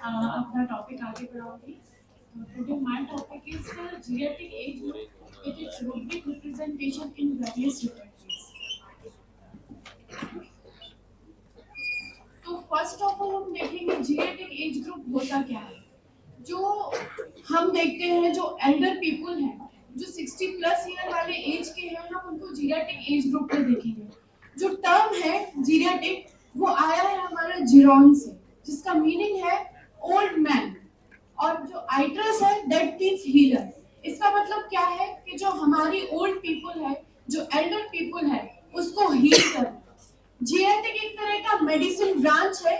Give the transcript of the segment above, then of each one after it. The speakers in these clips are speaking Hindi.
अपना टॉपिक आगे बढ़ाऊंगी। Today my topic is geriatric age with its rubric representation in various dependencies. तो फर्स्ट ऑफ ऑल हम देखेंगे जीरियाट्रिक एज ग्रुप होता क्या है। जो हम देखते हैं जो एल्डर पीपल हैं, जो 60 प्लस ईयर वाले एज के हैं, हम उनको जीरियाट्रिक एज ग्रुप में देखेंगे। जो टर्म है जीरियाट्रिक वो आया है हमारा जीरोन से, जिसका मीनिंग है ओल्ड मैन, और जो आइट्रस है दैट मीन्स हीलर। इसका मतलब क्या है कि जो हमारी ओल्ड पीपल है, जो एल्डर पीपल है, उसको हील करना। जीरियाट्रिक एक तरह का मेडिसिन ब्रांच है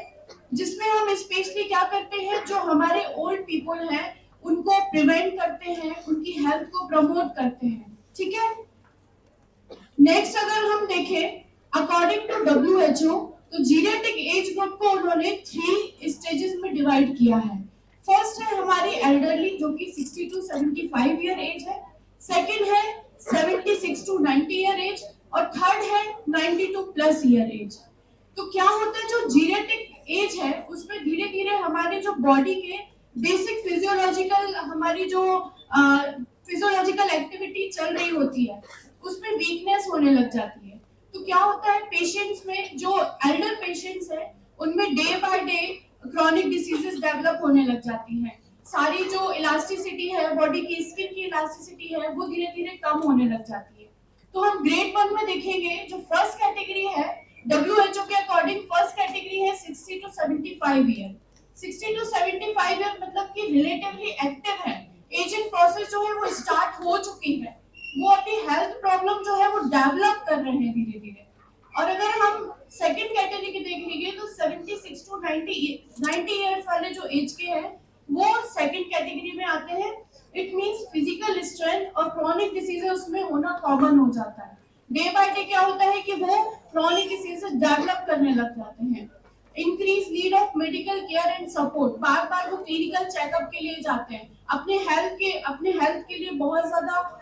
जिसमें हम स्पेशली क्या करते हैं, जो हमारे ओल्ड पीपल हैं उनको प्रिवेंट करते हैं, उनकी हेल्थ को प्रमोट करते हैं। ठीक है। नेक्स्ट अगर हम देखें अकॉर्डिंग टू WHO, तो जीरियाट्रिक एज ग्रुप को उन्होंने 3 स्टेजेस में डिवाइड किया है। फर्स्ट है हमारी एल्डरली जो कि 60 टू 75 ईयर एज है, सेकंड है 76 टू 90 ईयर एज, और थर्ड है 92 प्लस ईयर एज। तो क्या होता है, जो जीरियाट्रिक एज है उसमें धीरे धीरे हमारे जो बॉडी के बेसिक फिजियोलॉजिकल हमारी जो फिजियोलॉजिकल एक्टिविटी चल रही होती है उसमें वीकनेस होने लग जाती है। तो क्या होता है पेशेंट्स में, जो एल्डर पेशेंट्स है उनमें day by day chronic diseases develop होने लग जाती हैं। सारी जो इलास्टिसिटी है बॉडी की, स्किन की इलास्टिसिटी है वो धीरे धीरे कम होने लग जाती है। तो हम ग्रेड 1 में देखेंगे, जो फर्स्ट कैटेगरी है WHO के अकॉर्डिंग फर्स्ट कैटेगरी है 60 टू 75 ईयर। 60 टू 75 ईयर मतलब कि रिलेटिवली एक्टिव है, एजिंग प्रोसेस जो है वो स्टार्ट हो चुकी है, वो अपनी हेल्थ प्रॉब्लम जो है वो डेवलप कर रहे हैं धीरे धीरे। और अगर हम सेकंड कैटेगरी देखेंगे तो 76 टू 90 इयर्स वाले जो एज के हैं वो सेकंड कैटेगरी में आते हैं। इट मींस फिजिकल स्ट्रेंथ और क्रॉनिक डिसीजेस उसमें होना कॉमन हो जाता है। डे बाय डे क्या होता है कि वो क्रॉनिक डिसीजेस डेवलप करने लग जाते हैं। Increase need of medical care and support, बार बार वो क्लिनिकल चेकअप के लिए जाते हैं, अपने हेल्थ के लिए बहुत ज्यादा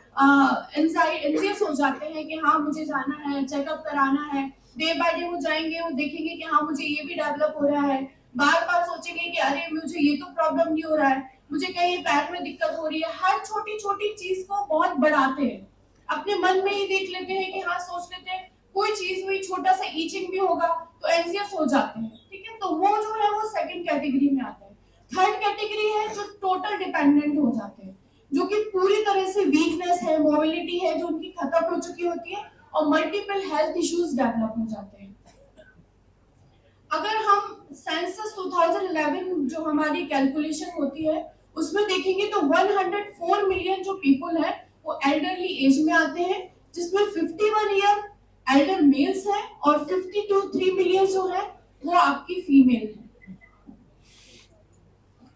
एंजियस हो जाते हैं कि हाँ मुझे जाना है, चेकअप कराना है। डे बाय डे वो जाएंगे, वो देखेंगे कि हाँ मुझे ये भी डेवलप हो रहा है, बार बार सोचेंगे कि अरे मुझे ये तो प्रॉब्लम नहीं हो रहा है, मुझे कहीं पैर में दिक्कत हो रही है। हर छोटी छोटी चीज को बहुत बढ़ाते हैं, अपने मन में ही देख लेते हैं कि हाँ सोच लेते हैं कोई चीज हुई, छोटा सा ईचिंग भी होगा तो एंजियस हो जाते हैं। ठीक है, तो वो जो है वो सेकंड कैटेगरी में आता है। थर्ड कैटेगरी है जो टोटल डिपेंडेंट हो जाते हैं, जो कि पूरी तरह से वीकनेस है, मोबिलिटी है जो उनकी खत्म हो चुकी होती है, और मल्टीपल हेल्थ इश्यूज डेवलप हो जाते हैं। अगर हम सेंसस 2011 जो हमारी कैलकुलेशन होती है उसमें देखेंगे तो 104 मिलियन जो पीपल है वो एल्डरली एज में आते हैं, जिसमें 51 ईयर एल्डर मेल्स है और 52 मिलियन जो है वो आपकी फीमेल है।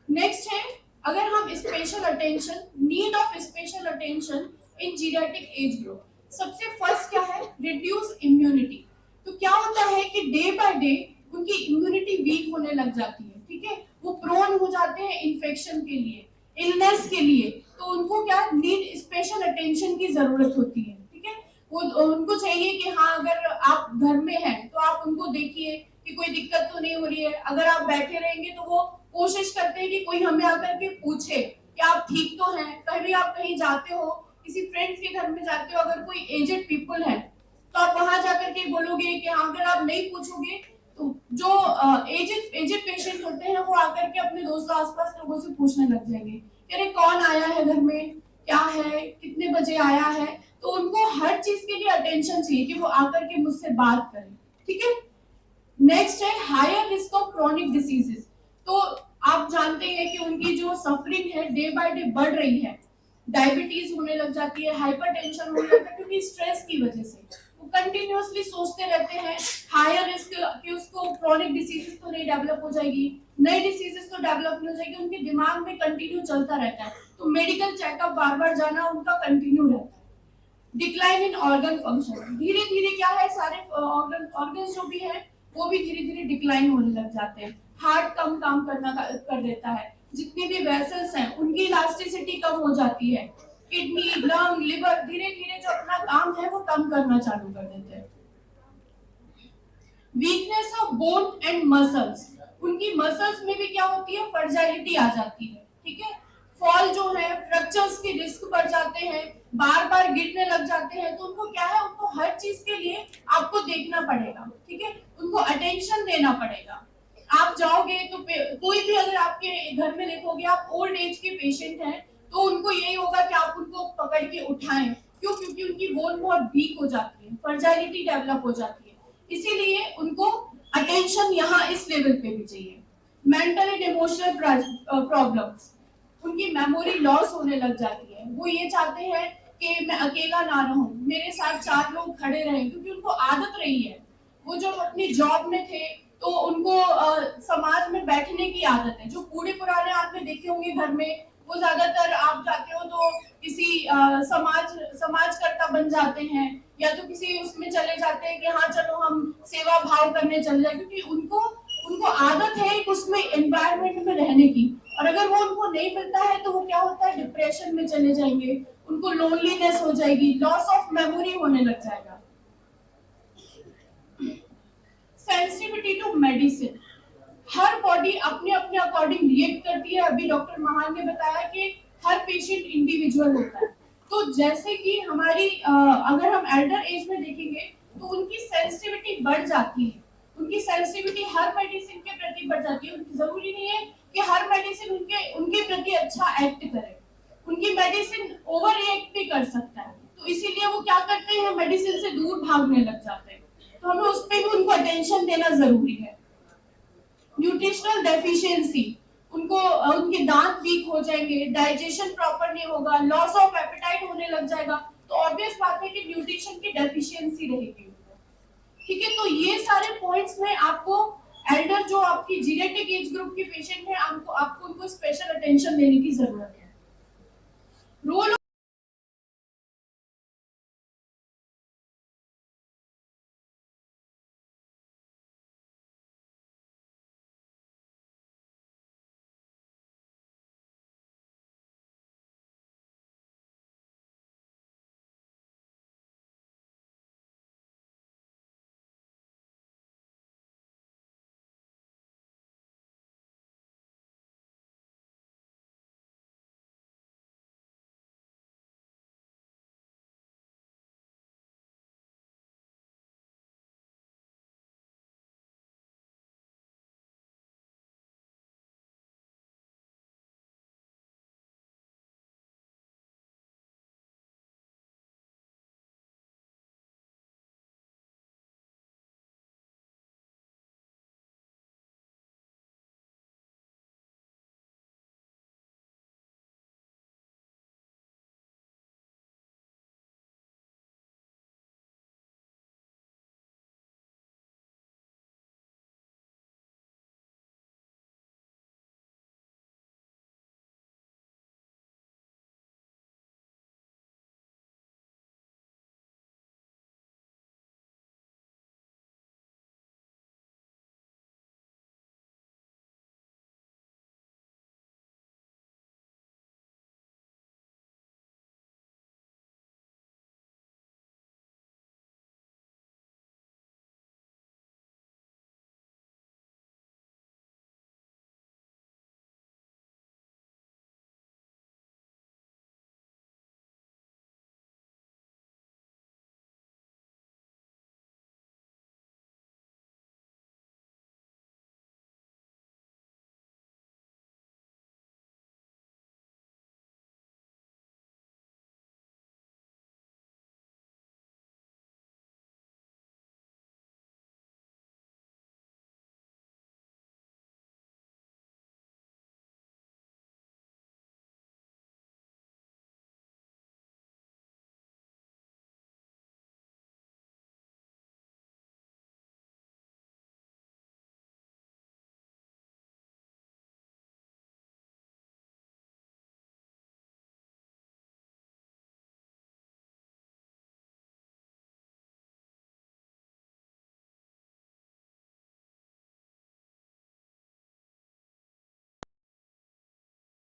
नेक्स्ट है, अगर हम special attention, need of special attention in geriatric age group, सबसे फर्स्ट क्या है, रिड्यूस इम्यूनिटी। तो क्या होता है कि डे बाय डे उनकी इम्यूनिटी वीक होने लग जाती है। ठीक है, वो प्रोन हो जाते हैं इन्फेक्शन के लिए, इलनेस के लिए, तो उनको क्या नीड स्पेशल अटेंशन की जरूरत होती है। ठीक है, वो उनको चाहिए कि हाँ अगर आप घर में हैं तो आप उनको देखिए कि कोई दिक्कत तो नहीं हो रही है। अगर आप बैठे रहेंगे तो वो कोशिश करते हैं कि कोई हमें आकर के पूछे कि आप ठीक तो हैं। कभी आप कहीं जाते हो, किसी फ्रेंड्स के घर में जाते हो, अगर कोई एजेड पीपल है तो आप वहां जाकर के बोलोगे कि हाँ, अगर आप नहीं पूछोगे तो जो एजेड पेशेंट होते हैं वो आकर के अपने दोस्तों आसपास लोगों से पूछने लग जाएंगे कि अरे कौन आया है घर में, क्या है, कितने बजे आया है। तो उनको हर चीज के लिए अटेंशन चाहिए कि वो आकर के मुझसे बात करें। ठीक है। नेक्स्ट है higher risk of chronic diseases. तो आप जानते हैं कि उनकी जो सफरिंग है डे बाय डे बढ़ रही है, डायबिटीज होने लग जाती है, हाइपरटेंशन होने लगता है, क्योंकि स्ट्रेस की वजह से वो कंटिन्यूअसली सोचते रहते हैं हायर रिस्क कि उसको क्रॉनिक डिसीजेस तो नहीं डेवलप हो जाएगी, नई डिसीजेस तो डेवलप नहीं हो जाएगी, उनके दिमाग में कंटिन्यू चलता रहता है। तो मेडिकल चेकअप बार बार जाना उनका कंटिन्यू रहता है। डिक्लाइन इन ऑर्गन फंक्शन, धीरे धीरे क्या है सारे ऑर्गन जो भी है वो भी धीरे धीरे डिक्लाइन होने लग जाते हैं। हार्ट कम काम करना कर देता है, जितने भी वेसल्स हैं उनकी इलास्टिसिटी कम हो जाती है, किडनी, लंग, लिवर धीरे धीरे जो अपना काम है वो कम करना चालू कर देते हैं। Weakness of bone and muscles, उनकी मसल्स में भी क्या होती है, फ्रैजाइलिटी आ जाती है, ठीक है। फॉल जो है, फ्रैक्चर्स के रिस्क बढ़ जाते हैं, बार बार गिरने लग जाते हैं, तो उनको क्या है, उनको हर चीज के लिए आपको देखना पड़ेगा, ठीक है, उनको अटेंशन देना पड़ेगा। आप जाओगे तो कोई भी अगर आपके घर में देखोगे, आप ओल्ड एज के पेशेंट हैं, तो उनको यही होगा कि आप उनको पकड़ के उठाएं, क्यों, क्योंकि उनकी बोन बहुत वीक हो जाती है, फ्रैजाइलिटी डेवलप हो जाती है, इसीलिए उनको अटेंशन यहाँ इस लेवल पे भी चाहिए। मेंटल एंड इमोशनल प्रॉब्लम्स, उनकी मेमोरी लॉस होने लग जाती है, वो ये चाहते हैं कि मैं अकेला ना रहूं, मेरे साथ 4 लोग खड़े रहें, क्योंकि उनको आदत रही है, वो जो अपनी जॉब में थे तो उनको समाज में बैठने की आदत है, जो बूढ़े पुराने आपने देखे होंगे घर में, वो ज्यादातर आप जाते हो तो किसी समाजकर्ता बन जाते हैं, या तो किसी उसमें चले जाते हैं कि हाँ चलो हम सेवा भाव करने चले जाए, क्योंकि उनको उनको आदत है एक उसमें एनवायरनमेंट में रहने की, और अगर वो उनको नहीं मिलता है तो वो क्या होता है, डिप्रेशन में चले जाएंगे, उनको लोनलीनेस हो जाएगी, लॉस ऑफ मेमोरी होने लग जाएगा। सेंसिटिविटी टू मेडिसिन, हर बॉडी अपने अपने अकॉर्डिंग रिएक्ट करती है। अभी डॉक्टर महान ने बताया कि हर पेशेंट इंडिविजुअल होता है, तो जैसे कि हमारी अगर हम एल्डर एज में देखेंगे तो उनकी सेंसिटिविटी बढ़ जाती है, उनकी सेंसिटिविटी हर मेडिसिन के प्रति बढ़ जाती है, उनकी जरूरी नहीं है कि हर मेडिसिन उनके उनके प्रति अच्छा एक्ट करे, उनकी मेडिसिन ओवर रिएक्ट भी कर सकता है, तो इसीलिए वो क्या करते हैं, मेडिसिन से दूर भागने लग जाते हैं, तो हमें उस पर भी उनको अटेंशन देना जरूरी है। न्यूट्रिशनल डेफिशिएंसी, उनको उनके दांत वीक हो जाएंगे, डाइजेशन प्रॉपर नहीं होगा, लॉस ऑफ एपेटाइट होने लग जाएगा, तो ऑब्वियस बात है कि न्यूट्रिशन की डेफिशिएंसी रहेगी उनको, ठीक है। तो ये सारे पॉइंट्स में आपको एल्डर जो आपकी जीनेटिक एज ग्रुप के पेशेंट है, आपको आपको उनको स्पेशल अटेंशन देने की जरूरत है। रोल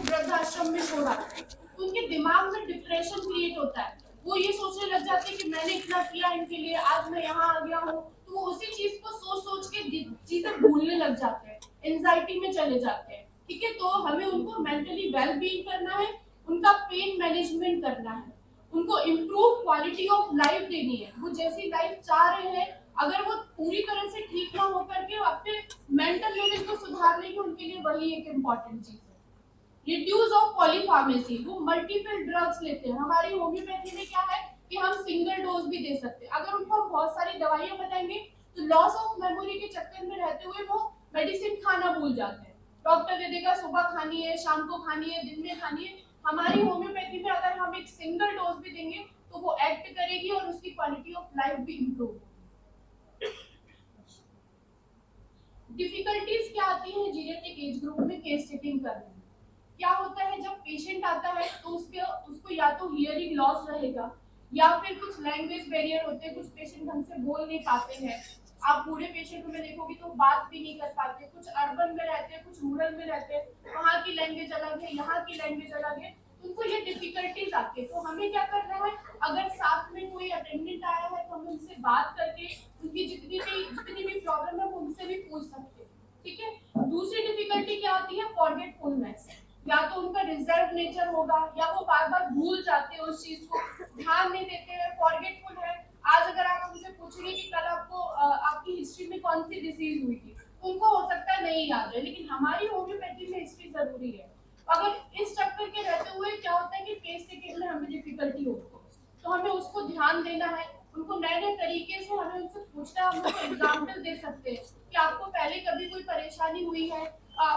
वृद्धाश्रम में छोड़ा, तो उनके दिमाग में डिप्रेशन क्रिएट होता है, वो ये सोचने लग जाते हैं कि मैंने इतना किया इनके लिए, आज मैं यहाँ आ गया हूँ, तो वो उसी चीज को सोच सोच के चीजें भूलने लग जाते हैं, एंजाइटी में चले जाते हैं। ठीक है, तो हमें उनको मेंटली वेल बीइंग करना है, उनका पेन मैनेजमेंट करना है, उनको इम्प्रूव क्वालिटी ऑफ लाइफ देनी है। वो जैसी लाइफ चाह रहे हैं, अगर वो पूरी तरह से ठीक ना होकर के अपने मेंटल लेवल को सुधारने की उनके लिए वही एक इम्पॉर्टेंट चीज है। रिड्यूस ऑफ पॉलीफार्मेसी, वो मल्टीपल ड्रग्स लेते हैं। हमारी होम्योपैथी में क्या है कि हम सिंगल डोज भी दे सकते हैं। अगर उनको हम बहुत सारी दवाइयां बताएंगे तो लॉस ऑफ मेमोरी के चक्कर में रहते हुए वो मेडिसिन खाना भूल जाते हैं। डॉक्टर दे देगा सुबह खानी है, शाम को खानी है, दिन में खानी है। हमारी होम्योपैथी में अगर हम एक सिंगल डोज भी देंगे तो वो एक्ट करेगी और उसकी क्वालिटी ऑफ लाइफ भी इम्प्रूव होगी। डिफिकल्टीज क्या आती है जीरियाट्रिक एज ग्रुप में केस सेटिंग करने में? क्या होता है जब पेशेंट आता है तो उसको या तो हियरिंग लॉस रहेगा या फिर कुछ लैंग्वेज बैरियर होते हैं, कुछ पेशेंट ढंग से बोल नहीं पाते हैं। आप पूरे पेशेंट में देखोगे तो बात भी नहीं कर पाते, कुछ अर्बन में रहते हैं, कुछ रूरल में रहते हैं, वहाँ की लैंग्वेज अलग है, यहाँ की लैंग्वेज अलग है, उनको ये डिफिकल्टीज आती है। तो हमें क्या करना है, अगर साथ में कोई अटेंडेंट आया है तो हम उनसे बात करके उनकी जितनी भी प्रॉब्लम है वो उनसे भी पूछ सकते हैं। ठीक है, दूसरी डिफिकल्टी क्या आती है, फॉरगेटफुलनेस। या तो उनका रिजर्व नेचर होगा या वो बार बार भूल जाते हैं उस चीज को, ध्यान नहीं देते हैं, फॉरगेटफुल है। आज अगर आप उनसे पूछेंगे कि कल आपको आपकी हिस्ट्री में कौन सी डिजीज हुई थी, उनको हो सकता है नहीं याद है, लेकिन हमारी होम्योपैथी में हिस्ट्री जरूरी है। अगर इस चक्कर के रहते हुए क्या होता है कि केस सेटिंग में हमें डिफिकल्टी होती है, तो हमें उसको ध्यान देना है, उनको नए नए तरीके से हमें उनसे पूछना है। हम उनको एग्जाम्पल दे सकते हैं कि आपको पहले कभी कोई परेशानी हुई है,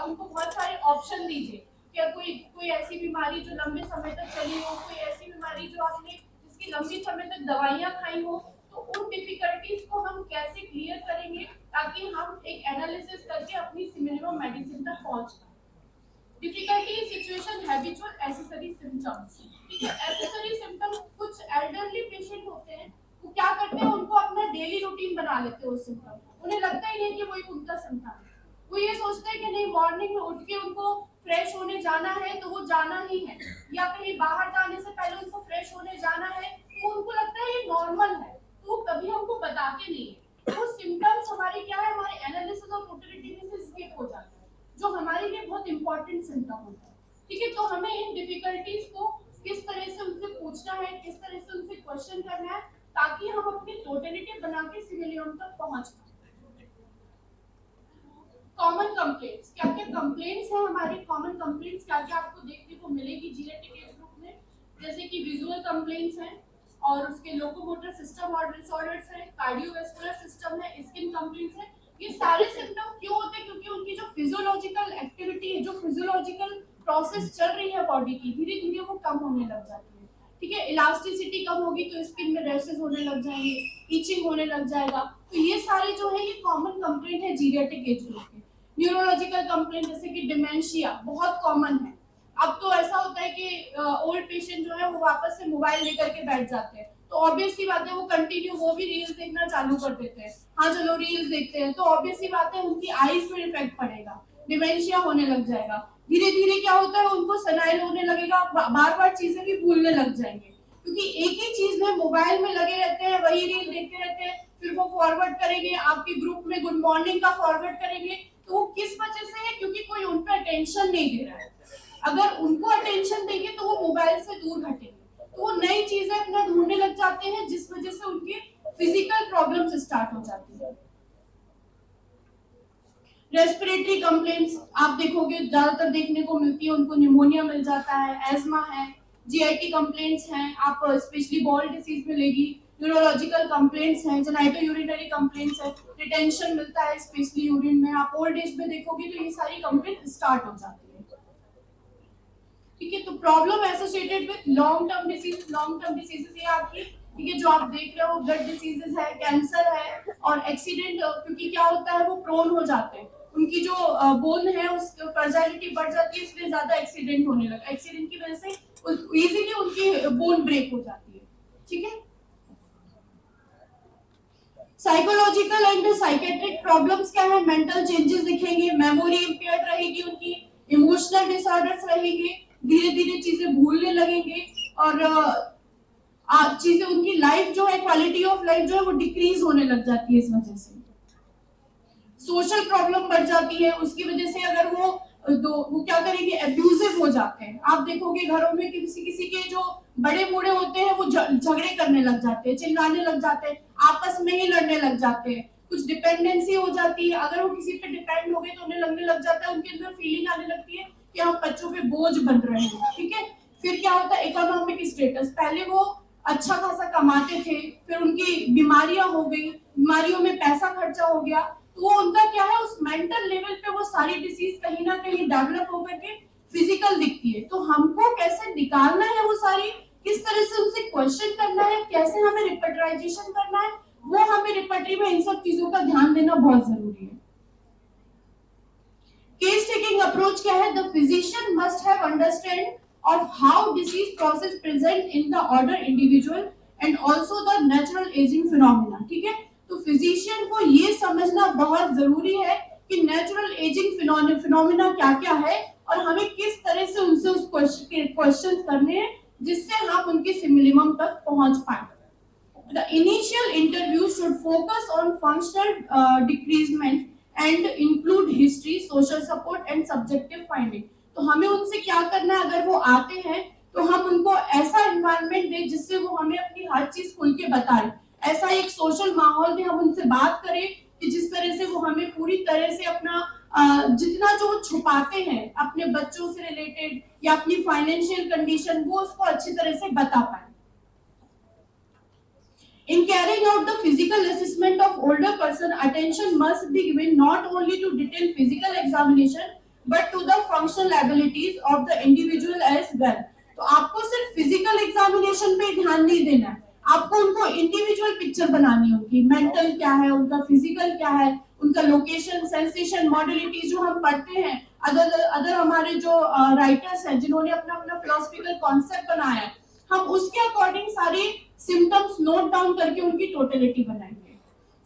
उनको बहुत सारे ऑप्शन दीजिए। क्या कोई ऐसी बीमारी जो लंबे समय तक चली हो, कोई ऐसी बीमारी जो आपने जिसकी लंबी समय तक दवाइयां खाई हो, तो उन डिफिकल्टीज को हम कैसे क्लियर करेंगे ताकि हम एक एनालिसिस करके अपनी मिनिमम मेडिसिन तक पहुंच पाए। Difficulty situation habitual accessory symptoms. ठीक है, एसेसरी सिम्टम्स कुछ एल्डरली पेशेंट होते हैं, वो क्या करते हैं, उनको अपना डेली रूटीन बना लेते हैं उस सिम्टम को, उन्हें लगता ही नहीं कि वो एक उनका सिम्टम है। वो ये सोचते हैं कि नहीं, मॉर्निंग में उठ के उनको फ्रेश होने जाना है तो वो जाना ही है, या कहीं बाहर जाने से पहले उनको फ्रेश होने जाना है, तो उनको लगता है ये नॉर्मल है, तो वो कभी हमको बताते नहीं है। वो सिम्टम्स हमारे क्या है, हमारे एनालिसिस और मोटिलिटी में से स्किप हो जाते हैं, जो हमारे लिए बहुत इंपॉर्टेंट सिम्टम होता है। ठीक है, तो हमें इन डिफिकल्टीज को किस तरह से उनसे पूछना है, किस तरह से उनसे क्वेश्चन करना है, ताकि हम अपनी टोटलिटी बना के सिविलियन तक पहुंच पाए। कॉमन कंप्लेंट्स, क्या क्या कंप्लेंट्स हैं हमारी, कॉमन कंप्लेंट्स क्या क्या आपको देखने को मिलेगी जीरियाट्रिक एज ग्रुप में? जैसे कि विजुअल कंप्लेंट्स हैं, और उसके लोकोमोटर सिस्टम और डिसऑर्डर्स हैं, कार्डियोवैस्कुलर सिस्टम है, स्किन कंप्लेंट्स है। ये सारे सिम्टम क्यों होते हैं? क्योंकि उनकी जो फिजियोलॉजिकल एक्टिविटी है, जो फिजियोलॉजिकल प्रोसेस चल रही है बॉडी की, धीरे धीरे वो कम होने लग जाती है। ठीक है, इलास्टिसिटी कम होगी तो स्किन में रैशेस होने लग जाएंगे, इचिंग होने लग जाएगा। तो ये सारे जो है ये कॉमन कंप्लेंट है जीरियाट्रिक एज ग्रुप के। न्यूरोलॉजिकल कंप्लेंट जैसे कि डिमेंशिया बहुत कॉमन है। अब तो ऐसा होता है कि ओल्ड पेशेंट जो है वो वापस से मोबाइल लेकर के बैठ जाते हैं, तो ऑब्वियस सी बात है वो कंटिन्यू वो भी रील्स देखना चालू कर देते हैं। हाँ चलो रील्स देखते हैं, तो ऑब्वियस सी बात है उनकी आईज पे इफेक्ट पड़ेगा, डिमेंशिया होने लग जाएगा। धीरे धीरे क्या होता है, उनको सनाइल होने लगेगा, बार बार चीजें भी भूलने लग जाएंगे, क्योंकि एक ही चीज में मोबाइल में लगे रहते हैं, वही रील देखते रहते हैं, फिर वो फॉरवर्ड करेंगे आपके ग्रुप में, गुड मॉर्निंग का फॉरवर्ड करेंगे, तो वो किस वजह से है? क्योंकि कोई उन पर अटेंशन नहीं दे रहा है। अगर उनको अटेंशन देंगे तो वो मोबाइल से दूर हटेंगे, तो वो नई चीजें अपना ढूंढने लग जाते हैं, जिस वजह से उनके फिजिकल प्रॉब्लम्स स्टार्ट हो जाती है। रेस्पिरेटरी कंप्लेंट्स आप देखोगे ज्यादातर देखने को मिलती है, उनको निमोनिया मिल जाता है, एस्मा है, जीआईटी कंप्लेंट्स हैं, आप स्पेशली बॉल डिसीज मिलेगी, न्यूरोलॉजिकल कंप्लेंट्स हैं, जेनाइटो यूरिनरी कंप्लेंट्स है, रिटेंशन मिलता है स्पेशली यूरिन में, आप ओल्ड एज में देखोगे तो ये सारी कंप्लेंट स्टार्ट हो जाती है। ठीक है, तो problem associated with long term diseases ये आपकी, ठीक है, जो आप देख रहे हो ब्लड डिसीजेस है, कैंसर है, और एक्सीडेंट, क्योंकि क्या होता है वो प्रोन हो जाते हैं, उनकी जो बोन है उस फ्रैजाइलिटी बढ़ जाती है, इसलिए ज्यादा एक्सीडेंट होने लगा, एक्सीडेंट की वजह से इजीली उनकी बोन ब्रेक हो जाती है। ठीक है, साइकोलॉजिकल एंड साइकेट्रिक प्रॉब्लम्स क्या है, मेंटल चेंजेस दिखेंगे, मेमोरी इंपेयर्ड रहेगी उनकी, इमोशनल डिसऑर्डर्स रहेंगे, धीरे धीरे चीजें भूलने लगेंगे, और चीजें उनकी लाइफ जो है, क्वालिटी ऑफ लाइफ जो है वो डिक्रीज होने लग जाती है इस वजह से। सोशल प्रॉब्लम बढ़ जाती है, उसकी वजह से अगर वो क्या करेंगे, एब्यूजिव हो जाते हैं। आप देखोगे घरों में किसी किसी के जो बड़े बूढ़े होते हैं वो झगड़े करने लग जाते हैं, चिल्लाने लग जाते हैं, आपस में ही लड़ने लग जाते हैं, कुछ डिपेंडेंसी हो जाती है। अगर वो किसी पे डिपेंड हो गए तो उन्हें लगने लग जाता है, उनके अंदर फीलिंग आने लगती है कि हम बच्चों पे बोझ बन रहे हैं, ठीक है। फिर क्या होता है, इकोनॉमिक स्टेटस, पहले वो अच्छा खासा कमाते थे, फिर उनकी बीमारियां हो गई, बीमारियों में पैसा खर्चा हो गया, तो वो उनका क्या है, उस मेंटल लेवल पे वो सारी डिसीज कहीं ना कहीं डेवलप होकर के फिजिकल दिखती है। तो हमको कैसे निकालना है वो सारी, किस तरह से उनसे क्वेश्चन करना है, कैसे हमें रिपेट्राइजेशन करना है, वो हमें रिपेट्री में इन सब चीजों का ध्यान देना बहुत जरूरी है। केस टेकिंग अप्रोच क्या है, the physician must have understand of how disease process present in the order individual and also the natural aging phenomena, ठीक है। तो फिजिशियन को ये समझना बहुत जरूरी है कि नेचुरल एजिंग फिनोमिना क्या क्या है और हमें किस तरह से उनसे उस क्वेश्चन करने हैं जिससे हम उनके सिमिलिमम तक पहुंच पाए। The initial interview should focus on functional decreasement and include history, social support and subjective finding. तो हमें उनसे क्या करना है, अगर वो आते हैं तो हम उनको ऐसा एनवायरनमेंट दें जिससे वो हमें अपनी हर चीज खुल के बताएं, ऐसा एक सोशल माहौल दें, हम उनसे बात करें कि जिस तरह से वो हमें पूरी तरह से अपना जितना जो छुपाते हैं अपने बच्चों से रिलेटेड या अपनी फाइनेंशियल कंडीशन, वो उसको अच्छी तरह से बता पाए। In carrying out the physical assessment of older person, attention must be given not only to detailed physical examination but to the functional abilities of the individual as well. तो आपको सिर्फ फिजिकल एग्जामिनेशन पे ध्यान नहीं देना है, आपको उनको इंडिविजुअल पिक्चर बनानी होगी, मेंटल क्या है उनका, फिजिकल क्या है उनका, लोकेशन, सेंसेशन, मॉडलिटी जो हम पढ़ते हैं, अदर हमारे जो राइटर्स हैं जिन्होंने अपना अपना फिलोसफिकल कॉन्सेप्ट बनाया है, हम उसके अकॉर्डिंग सारे सिम्टम्स नोट डाउन करके उनकी टोटलिटी बनाएंगे।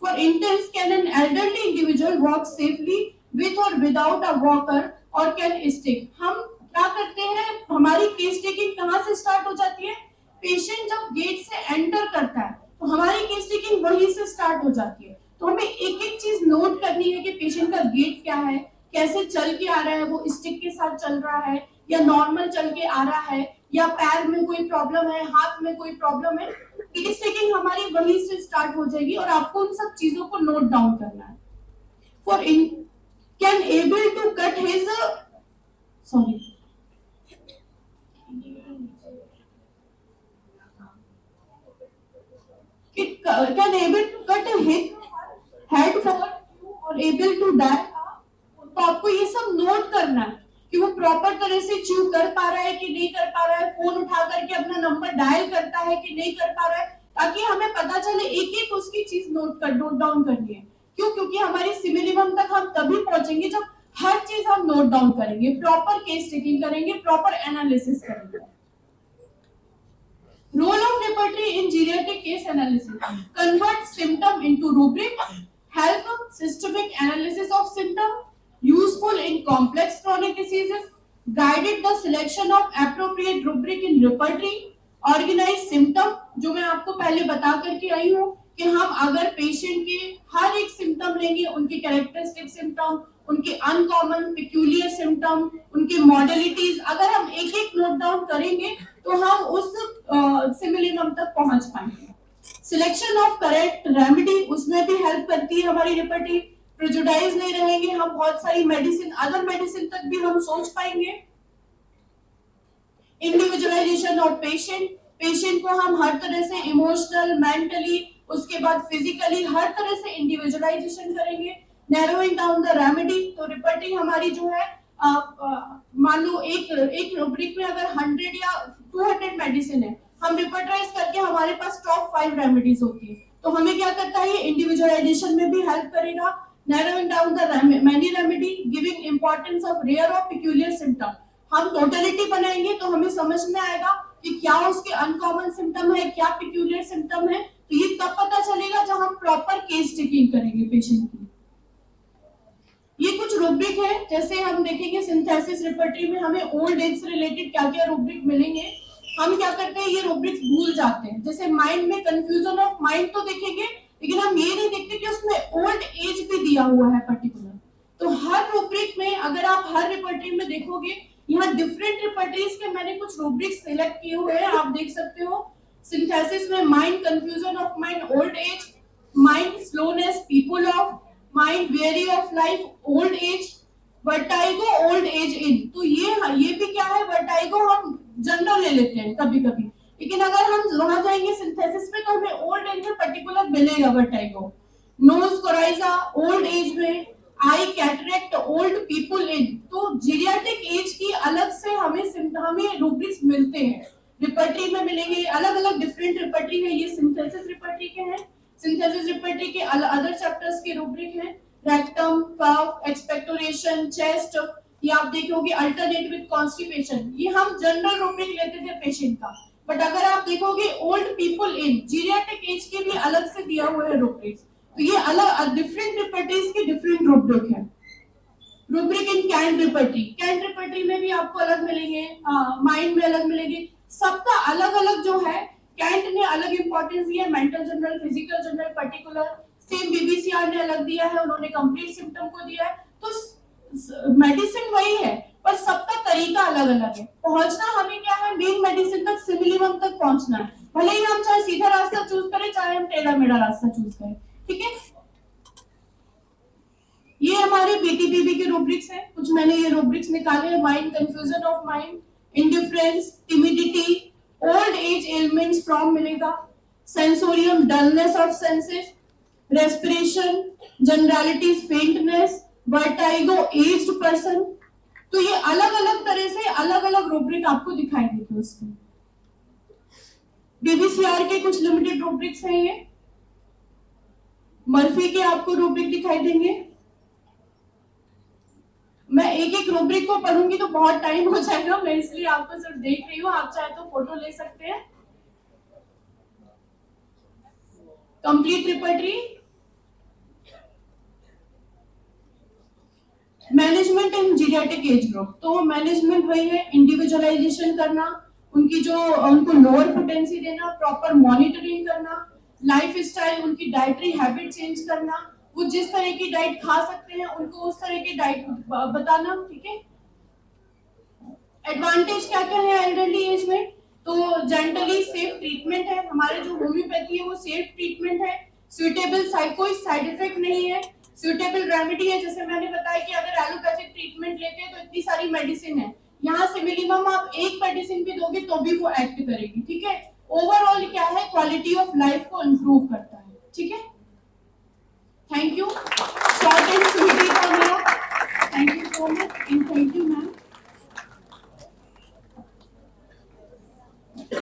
For instance, can an elderly individual walk safely with और विदाउट अ वॉकर और कैन स्टिक। हम क्या करते हैं, हमारी केस टेकिंग कहाँ से स्टार्ट हो जाती है, पेशेंट जब गेट से एंटर करता है तो हमारी केस टेकिंग वहीं से स्टार्ट हो जाती है। तो हमें एक एक चीज नोट करनी है कि पेशेंट का गेट क्या है, कैसे चल के आ रहा है, वो स्टिक के साथ चल रहा है या नॉर्मल चल के आ रहा है, या पैर में कोई प्रॉब्लम है, हाथ में कोई प्रॉब्लम है। केस टेकिंग हमारी वहीं से स्टार्ट हो जाएगी और आपको उन सब चीजों को नोट डाउन करना है। For in can able to cut his sorry can able to cut his head for or able to die. तो आपको ये सब नोट करना है कि वो प्रॉपर तरह से च्यू कर पा रहा है कि नहीं कर पा रहा है, फोन उठा करके अपना नंबर डायल करता है कि नहीं कर पा रहा है, ताकि हमें पता चले, एक एक उसकी चीज नोट डाउन करनी है। क्यों? क्योंकि हमारी सिमिलिमम तक हम तभी पहुंचेंगे जब हर चीज हम नोट डाउन करेंगे, प्रॉपर केस टेकिंग करेंगे, प्रॉपर एनालिसिस करेंगे। Role of repertory in geriatric case analysis, convert symptom into rubric, help systemic analysis of symptom, useful in complex chronic diseases, guided the selection of appropriate rubric in repertory, organize symptom, जो मैं आपको पहले बता करके आई हूँ कि हम अगर पेशेंट के हर एक सिम्टम लेंगे, उनके कैरेक्टरिस्टिक सिम्टम, उनके अनकॉमन पिक्यूलियर सिम्टम, उनके मॉडलिटीज, अगर हम एक एक नोट डाउन करेंगे तो हम उस सिमिलिमम तक पहुंच पाएंगे। सिलेक्शन ऑफ करेक्ट रेमेडी, उसमें भी हेल्प करती है हमारी रिपर्टरी। प्रेजुडाइज नहीं रहेंगे, हम बहुत सारी मेडिसिन, अदर मेडिसिन तक भी हम सोच पाएंगे। इंडिविजुअलाइजेशन ऑफ पेशेंट, पेशेंट को हम हर तरह से इमोशनल, मेंटली, उसके बाद फिजिकली हर तरह से इंडिविजुअलाइजेशन करेंगे। नैरोइंग डाउन द रेमेडी, तो रिपर्टिंग हमारी जो है मान लो एक रूब्रिक में अगर 100 या 200 मेडिसिन है, हम रिपर्टराइज करके हमारे पास टॉप 5 रेमेडीज होती है, तो हमें क्या करता है, इंडिविजुअलाइजेशन में भी हेल्प करेगा। Narrowing down the many remedy, giving importance of rare or peculiar symptom, हम टोटलिटी बनाएंगे तो हमें समझ में आएगा कि क्या उसके अनकॉमन सिम्टम है, क्या पिक्यूलियर सिम्टम है। तो ये तब पता चलेगा जब हम प्रॉपर केस टेकिंग करेंगे पेशेंट की। ये कुछ रूब्रिक है, जैसे हम देखेंगे सिंथेसिस रिपर्टरी में हमें ओल्ड एज से रिलेटेड क्या क्या रूब्रिक मिलेंगे। हम क्या करते हैं, ये रूब्रिक्स भूल जाते हैं, जैसे माइंड में कंफ्यूजन ऑफ माइंड तो देखेंगे, लेकिन हम ये नहीं देखते कि उसमें ओल्ड एज भी दिया हुआ है पर्टिकुलर। तो हर रूब्रिक में अगर आप हर रिपर्टरी में देखोगे, यहाँ डिफरेंट रिपर्टरीज के मैंने कुछ रूब्रिक्स सिलेक्ट किए हुए हैं, आप देख सकते हो। सिंथेसिस में mind confusion of mind old age, mind slowness people of, mind very of life old age, vertigo old age in. तो ये भी क्या है, वर्टाइगो हम जनरल ले लेते हैं कभी कभी, लेकिन अगर हम वहां जाएंगे सिंथेसिस में तो हमें ओल्ड एज में पर्टिकुलर मिलेगा vertigo. Nose coryza old age में, eye cataract old people in. तो जीरियाटिक एज की अलग से हमें रूब्रिक्स मिलते हैं, रिपर्टरी में मिलेंगे, अलग अलग डिफरेंट रिपर्टरी है। ये सिंथेसिस रिपर्टरी के हैं, सिंथेसिस रिपर्टरी के अदर चैप्टर्स के रूब्रिक हैं, रेक्टम, कफ, एक्सपेक्टोरेशन, चेस्ट। ये आप देखोगे अल्टरनेट विद कॉन्स्टिपेशन, ये हम जनरल रूब्रिक लेते थे पेशेंट का। बट अगर आप देखोगे ओल्ड पीपल इन, जीरियाटिक एज के भी अलग से दिया हुआ है रूब्रिक्स। तो ये अलग डिफरेंट रिपर्टरीज के डिफरेंट रूब्रिक है। रूब्रिक इन कैंट रिपर्टरी, कैंट रिपर्टरी में भी आपको अलग मिलेंगे, माइंड में अलग मिलेंगे, सबका अलग अलग जो है। कैंट ने अलग इंपॉर्टेंस दिया, mental general, physical general, particular. Same BBCR ने अलग दिया है, उन्होंने कंप्लीट सिम्टम को दिया है। तो मेडिसिन वही है पर सबका तरीका अलग अलग है। पहुंचना हमें क्या है, मेन मेडिसिन तक, सिमिलिमम तक पहुंचना है। भले ही हम चाहे सीधा रास्ता चूज करें, चाहे हम टेढ़ा मेढ़ा रास्ता चूज करें, ठीक है। ये हमारे बीटीबीबी के रूब्रिक्स हैं, कुछ मैंने ये रूब्रिक्स निकाले हैं। Mind confusion of mind, indifference, timidity, old age elements from मिलेगा, sensorium dullness of senses, respiration, generalities faintness, vertigo aged person. तो ये अलग अलग तरह से अलग अलग रूब्रिक आपको दिखाई देते उसमें। बीबीसीआर के कुछ लिमिटेड रूब्रिक्स हैं ये, मर्फी के आपको रूब्रिक दिखाई देंगे। मैं एक एक रूब्रिक को पढ़ूंगी तो बहुत टाइम हो जाएगा, मैं इसलिए आपको सिर्फ देख रही हूँ, आप चाहे तो फोटो ले सकते हैं। कंप्लीट रिपर्टरी, मैनेजमेंट इन जीरियाटिक एज ग्रुप। तो मैनेजमेंट वही है, इंडिविजुअलाइजेशन करना, उनको लोअर पोटेंसी देना, प्रॉपर मॉनिटरिंग करना, लाइफ स्टाइल, उनकी डाइटरी हैबिट चेंज करना, वो जिस तरह की डाइट खा सकते हैं उनको उस तरह की डाइट बताना, ठीक है। एडवांटेज क्या क्या है एल्डरली एज में, तो जनरली सेफ ट्रीटमेंट है, हमारे जो होम्योपैथी है वो सेफ ट्रीटमेंट है, सुइटेबल कोई साइड इफेक्ट नहीं है, सुइटेबल रेमेडी है। जैसे मैंने बताया कि अगर एलोपैथिक ट्रीटमेंट लेते हैं तो इतनी सारी मेडिसिन है, यहाँ से मिनिमम आप एक मेडिसिन भी दोगे तो भी वो एक्ट करेगी, ठीक है। ओवरऑल क्या है, क्वालिटी ऑफ लाइफ को इंप्रूव करता है, ठीक है। Thank you, short and sweet था मेरा, thank you so much and thank you ma'am.